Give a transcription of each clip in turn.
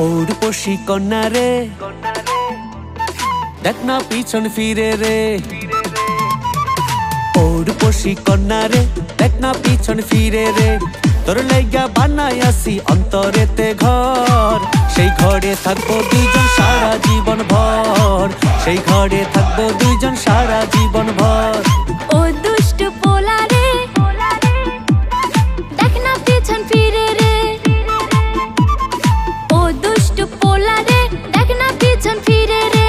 পৌরুষী কন্যা রে, দেখ না পিছন ফিরে রে। পৌরুষী কন্যা রে, দেখ না পিছন ফিরে রে। তোর লাইগা বানাই আসি অন্তরেতে ঘর, সেই ঘরে থাকবো দুইজন সারা জীবন ভর। সেই ঘরে থাকবো দুইজন সারা জীবন ভর। ও দুষ্টু পোলা রে, দেখ না পিছন ফিরে রে। ও দুষ্টু পোলা রে, দেখ না পিছন ফিরে রে।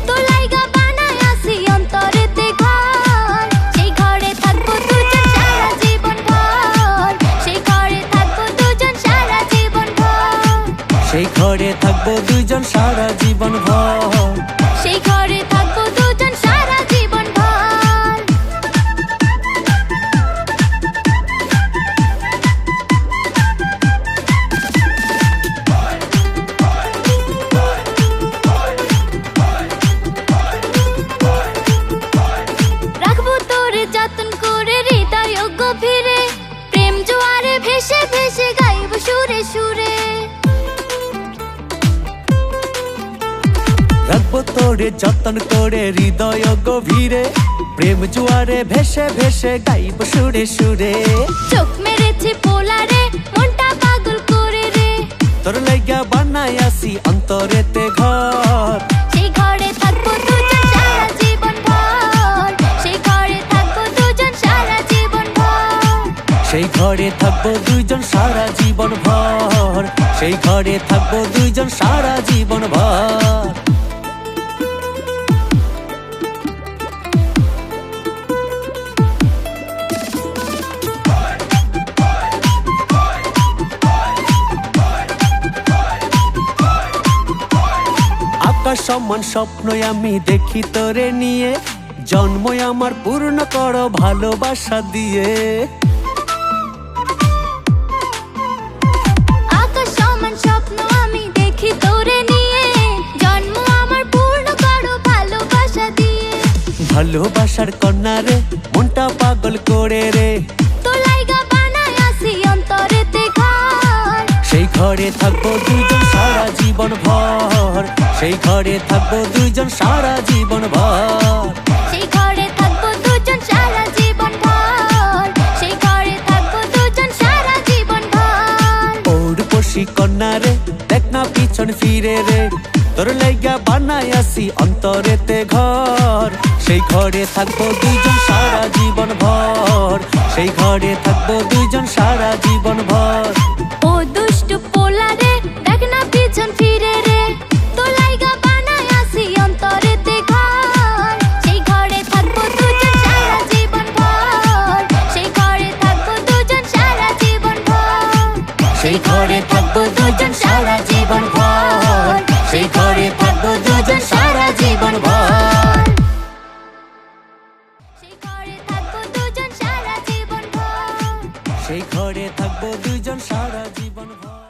তোর লাইগা বানাই আসি অন্তরেতে ঘর, সেই ঘরে থাকবো দুজন সারা জীবন ভর। সেই ঘরে থাকবো দুজন সারা জীবন ভর। সেই ঘরে থাকবো দুইজন সারা জীবন ভর। সেই ঘরে থাকবো দুজন সারা জীবন ভর। রাখবো তোরে যতন করে হৃদয় গভীরে, প্রেম জোয়ারে ভেসে ভেসে গাইব সুরে সুরে। রাখবো তোরে যতন করে হৃদয় গভীরে, প্রেম জোয়ারে ভেসে ভেসে গাইব সুরে সুরে। চোখ মেরেছে পোলা রে, মনটা পাগল করে রে। তোর লাইগা বানাই আসি অন্তরেতে ঘর, সেই ঘরে থাকবো দুজন সারা জীবন ভর। সেই ঘরে থাকবো দুজন সারা জীবন ভর। সেই ঘরে থাকবো দুইজন সারা জীবন ভর। সেই ঘরে থাকবো দুইজন সারা জীবন ভর। আকাশ সমান স্বপ্নই আমি দেখি তোরে নিয়ে, জন্মই আমার পূর্ণ করো ভালোবাসা দিয়ে। আকাশ সমান স্বপ্ন আমি দেখি তোরে নিয়ে, জন্ম আমার পূর্ণ করো ভালোবাসা দিয়ে। ভালোবাসার কন্যা রে, মনটা পাগল করে রে। তোর লাইগা বানাই আসি অন্তরেতে ঘর, সেই ঘরে থাকবো দুইজন সারা জীবন ভর। সেই ঘরে থাকবো দুইজন সারা জীবন ভর। সেই ঘরে থাকবো দুজন সারা জীবন ভর। সেই ঘরে থাকবো দুজন সারা জীবন ভর। পৌরুষী কন্যা রে, দেখ না পিছন ফিরে রে। তোর লাইগা বানাই আসি অন্তরেতে ঘর, সেই ঘরে থাকবো দুইজন সারা জীবন ভর। সেই ঘরে থাকবো দুইজন সারা জীবন ভর। ও দুষ্টু পোলা রে, দেখ না পিছন ফিরে রে। তোর লাইগা বানাই আসি অন্তরেতে ঘর, সেই ঘরে থাকবো দুজন সারা জীবন ভর। সেই ঘরে থাকবো দুজন সারা জীবন ভর। সেই ঘরে থাকবো দুইজন সারা জীবন ভর। সেই ঘরে থাকবো দুইজন সারা জীবন ভর। সেই ঘরে থাকবো দুজন সারা জীবন ভর। সেই ঘরে থাকবো দুইজন সারা জীবন ভর।